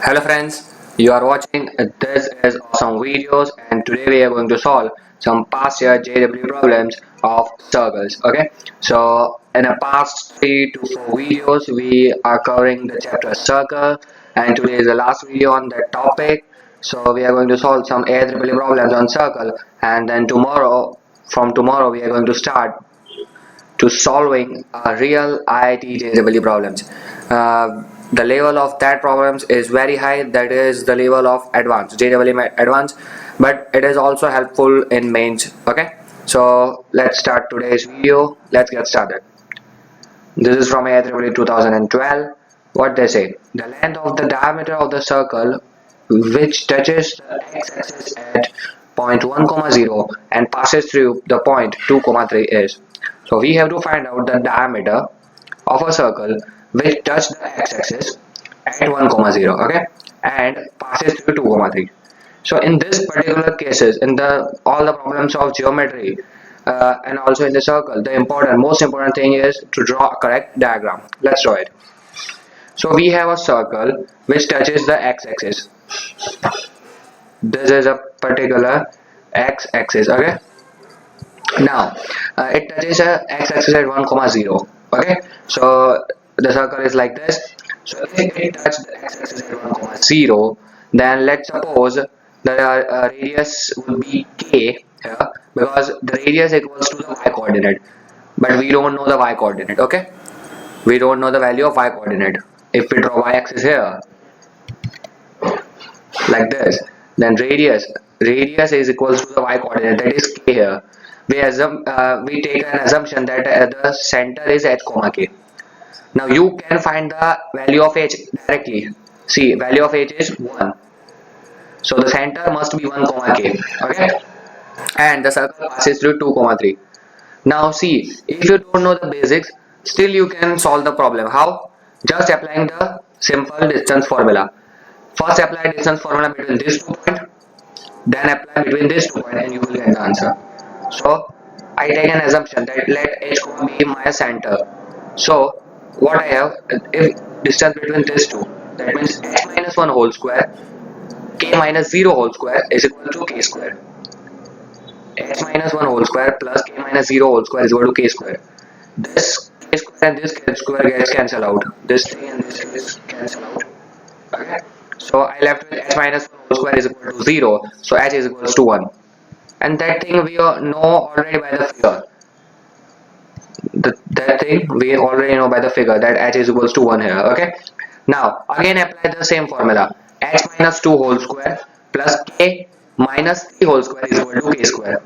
Hello friends, you are watching this is awesome videos, and today we are going to solve some past year JEE problems of circles. Okay, so in the past 3 to 4 videos we are covering the chapter circle, and today is the last video on that topic. So we are going to solve some JEE problems on circle, and then from tomorrow we are going to start to solving real IIT JEE problems. The level of that problems is very high. That is the level of advanced JEE advanced, but it is also helpful in mains. Okay, so let's start today's video. Let's get started. This is from IIT 2012. What they say: the length of the diameter of the circle which touches the x-axis at point 1, 0 and passes through the point 2, 3 is. So we have to find out the diameter of a circle which touches the x-axis at 1, 0, okay, and passes through 2, 3. So in this particular cases, in the all the problems of geometry and also in the circle, the most important thing is to draw a correct diagram. Let's draw it. So we have a circle which touches the x-axis. This is a particular x-axis. Okay. Now it touches a x-axis at 1, 0. Okay. So the circle is like this. So if it touches the x-axis at 1, 0, then let's suppose the radius would be k here, because the radius equals to the y coordinate, but we don't know the y coordinate. Okay, we don't know the value of y coordinate. If we draw y-axis here like this, then radius is equals to the y coordinate, that is k here. We take an assumption that the center is h comma k. Now you can find the value of h directly. See, value of h is 1, so the center must be 1 comma k. Okay, and the circle passes through 2, 3. Now see, if you don't know the basics, still you can solve the problem. How? Just applying the simple distance formula. First apply distance formula between these 2 points, then apply between these 2 points, and you will get the answer. So I take an assumption that let h be my center. So what I have, if distance between these two, that means h minus 1 whole square, k minus 0 whole square is equal to k square. H minus 1 whole square plus k minus 0 whole square is equal to k square. This k square and this k square gets cancelled out. This 3 and this is cancel out. Okay. So I left with h minus 1 whole square is equal to 0. So h is equals to 1. And that thing we know already by the figure. That thing we already know by the figure, that h is equals to 1 here. Okay. Now again apply the same formula. H minus 2 whole square plus k minus 3 whole square is equal to k square.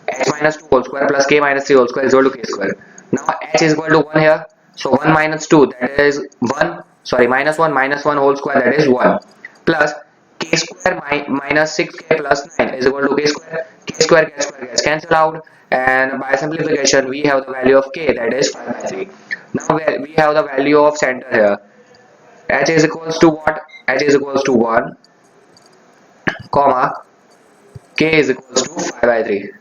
H minus 2 whole square plus k minus 3 whole square is equal to k square. Now h is equal to 1 here. So 1 minus 2, that is 1. Sorry, minus 1 whole square, that is 1. Plus k square minus 6k plus 9 is equal to k square. K square gets cancelled out. And by simplification, we have the value of k, that is 5 by 3. Now we have the value of center here. H is equals to what? H is equals to 1, comma, k is equals to 5 by 3.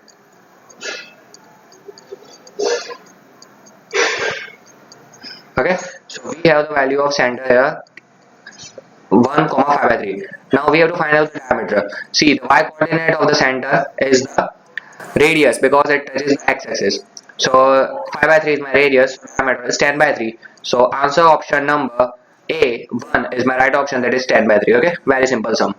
Okay, so we have the value of center here, 1, 5 by 3. Now we have to find out the diameter. See, the y coordinate of the center is the radius because it touches the x-axis. So 5 by 3 is my radius, so diameter is 10 by 3. So answer option number A, 1 is my right option, that is 10 by 3. Okay, very simple sum.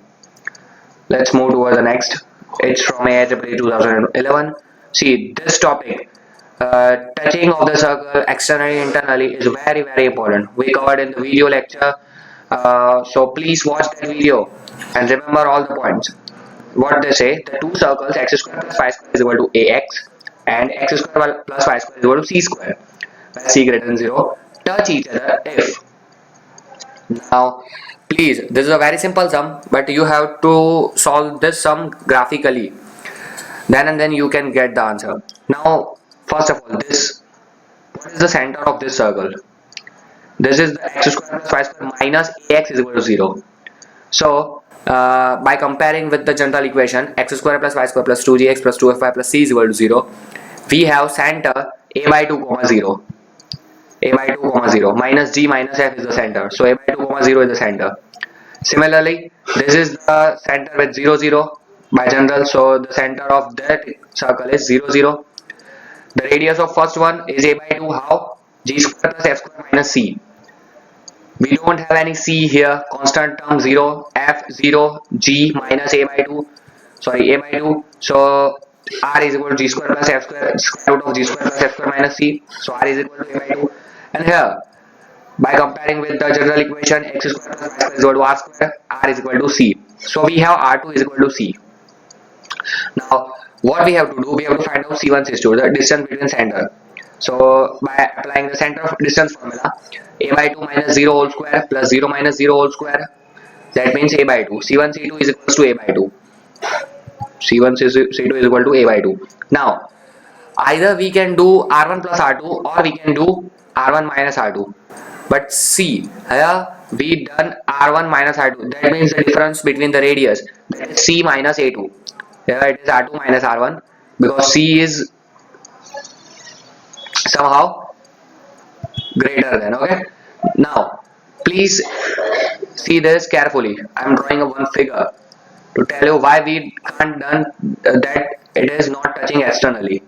Let's move towards the next. It's from IIT 2011. See, this topic, touching of the circle externally internally, is very important. We covered in the video lecture. So please watch that video and remember all the points. What they say, the two circles x square plus y square is equal to ax and x square plus y square is equal to c square, where c greater than 0, touch each other if. Now please, this is a very simple sum, but you have to solve this sum graphically, then and then you can get the answer. Now first of all, this, what is the center of this circle? This is the x square plus y square minus ax is equal to 0. So by comparing with the general equation x square plus y square plus 2gx plus 2fy plus c is equal to 0, we have center a by 2 comma 0. A by 2 comma 0 minus g minus f is the center. So a by 2 comma 0 is the center. Similarly, this is the center with 0 0 by general, so the center of that circle is 0 0. The radius of first one is a by 2. How? G square plus f square minus c. We don't have any c here. Constant term 0, f 0, g minus a by 2. Sorry, a by 2. So r is equal to g square plus f square, square root of g square plus f square minus c. So r is equal to a by 2. And here, by comparing with the general equation, x square plus y square is equal to r square, r is equal to c. So we have r2 is equal to c. Now, what we have to do, we have to find out c1, c2, the distance between center. So by applying the center of distance formula, a by 2 minus 0 whole square plus 0 minus 0 whole square, that means a by 2. c1, c2 is equal to a by 2. c1, c2 is equal to a by 2. Now, either we can do r1 plus r2 or we can do r1 minus r2. But see, here we done r1 minus r2. That means the difference between the radius, that is c minus a2. Here it is r2 minus r1 because c is somehow greater than. Okay. Now, please see this carefully. I am drawing a one figure to tell you why we can't done that. It is not touching externally.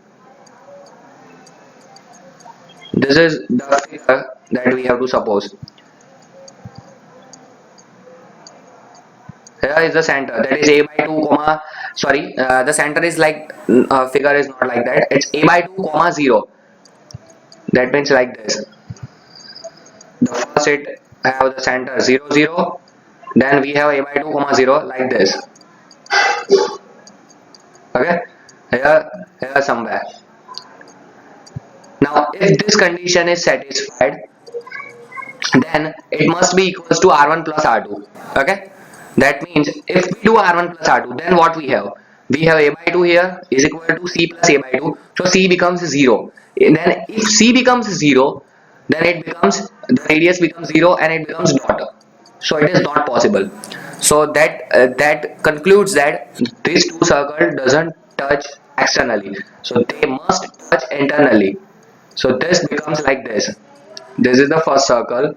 This is the figure that we have to suppose. Here is the center, that is a by 2 comma, sorry, the center is like, figure is not like that, it's a by 2 comma 0. That means like this. The first it have the center 0 0, then we have a by 2 comma 0 like this. Okay, here somewhere. Now if this condition is satisfied, then it must be equals to r1 plus r2. Okay, that means if we do r1 plus r2, then what we have? We have a by 2 here is equal to c plus a by 2. So c becomes 0. And then if c becomes 0, then it becomes, the radius becomes 0 and it becomes dot. So it is not possible. So that concludes that these two circles doesn't touch externally. So they must touch internally. So this becomes like this. This is the first circle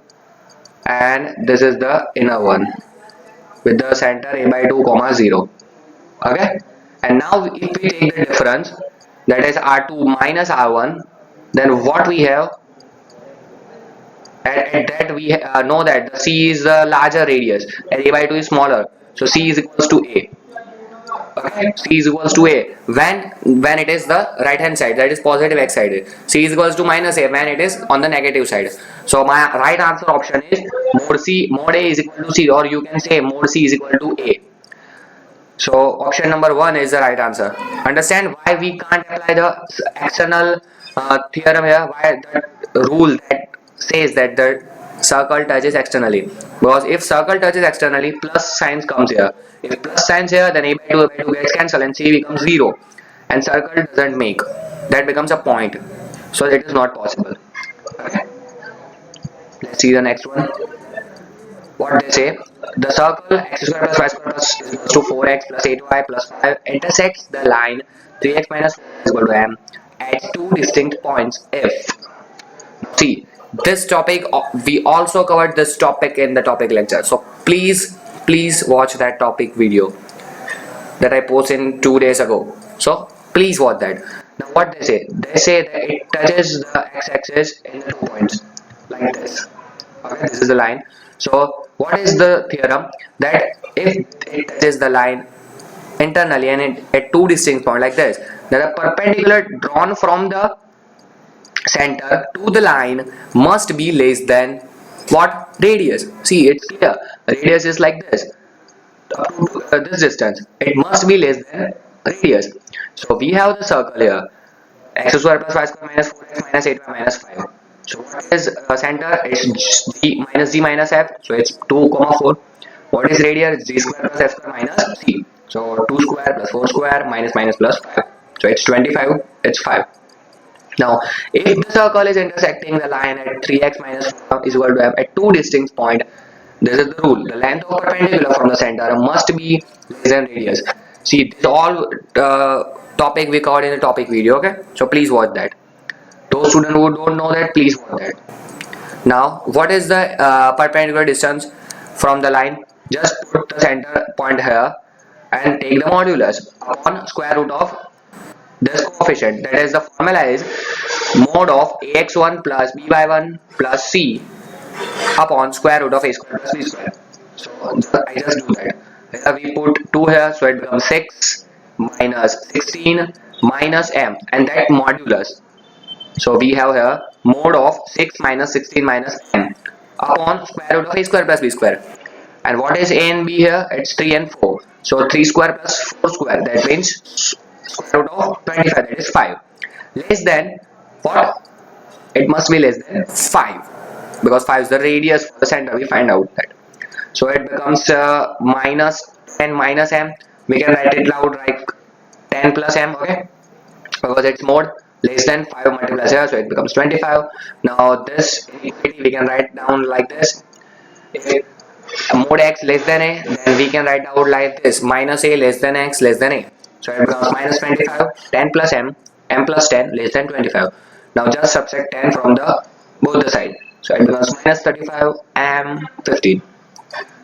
and this is the inner one with the center a by 2 comma 0. Okay, and now if we take the difference, that is r2 minus r1, then what we have, at that we know that the c is the larger radius and a by 2 is smaller, so c is equals to a. Okay, c is equals to a when it is the right hand side, that is positive x side. C is equals to minus a when it is on the negative side. So my right answer option is mod a is equal to c, or you can say mod c is equal to a. So option number 1 is the right answer. Understand why we can't apply the external theorem here, why the rule that says that the circle touches externally, because if circle touches externally, plus signs comes here. If plus signs here, then a by 2 gets cancelled and c becomes 0, and circle doesn't make, that becomes a point, so it is not possible. Okay, let's see the next one. What they say, the circle x square plus y square plus is equals to 4x plus 8y plus 5 intersects the line 3x minus 4 is equal to m at two distinct points if. See, this topic, we also covered this topic in the topic lecture, so please watch that topic video that I posted in 2 days ago. So please watch that. Now what they say that it touches the x-axis in the 2 points like this. Okay, this is the line. So what is the theorem? That if it touches the line internally and at two distinct points like this, then the perpendicular drawn from the center to the line must be less than what? Radius. See, it's clear. Radius is like this. Up to this distance, it must be less than radius. So we have the circle here, x square plus y square minus 4x minus 8y minus 5. So what is center? It's g minus f. So it's 2 comma 4. What is radius? G square plus f square minus c. So 2 square plus 4 square minus minus plus 5. So it's 25. It's 5. Now, if the circle is intersecting the line at 3x minus 4 is equal to f at two distinct points, this is the rule. The length of perpendicular from the center must be less than radius. See, this all topic we covered in the topic video. Okay, so please watch that. Those students who don't know that, please watch that. Now, what is the perpendicular distance from the line? just put the center point here and take the modulus upon square root of this coefficient. That is, the formula is mod of ax1 plus by1 plus c upon square root of a square plus b square. So I just do that. Here we put 2 here, so it becomes 6 minus 16 minus m, and that modulus. So we have here mod of 6 minus 16 minus m upon square root of a square plus b square. And what is a and b here? It's 3 and 4. So 3 square plus 4 square, that means square root of 25, that is 5. Less than what? It must be less than 5, because 5 is the radius for the center. We find out that. So it becomes minus 10 minus m. We can write it loud like 10 plus m, okay, because it's mod less than 5 multiplies here, so it becomes 25. Now this inequality we can write down like this. If mod x less than a, then we can write out like this: minus a less than x less than a. So it becomes minus 25, 10 plus m plus 10 less than 25. Now just subtract 10 from the both the side, so it becomes minus 35 m 15.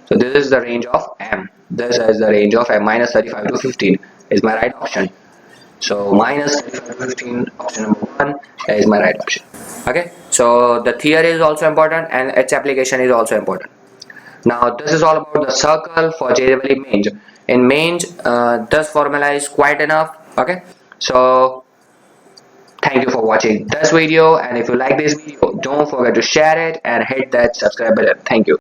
So this is the range of m. This is the range of m. Minus 35 to 15 is my right option. So minus 35 to 15, option number 1 is my right option. Okay, so the theory is also important and its application is also important. Now this is all about the circle for JEE mains. In mains, this formula is quite enough. Okay, so thank you for watching this video, and if you like this video, don't forget to share it and hit that subscribe button. Thank you.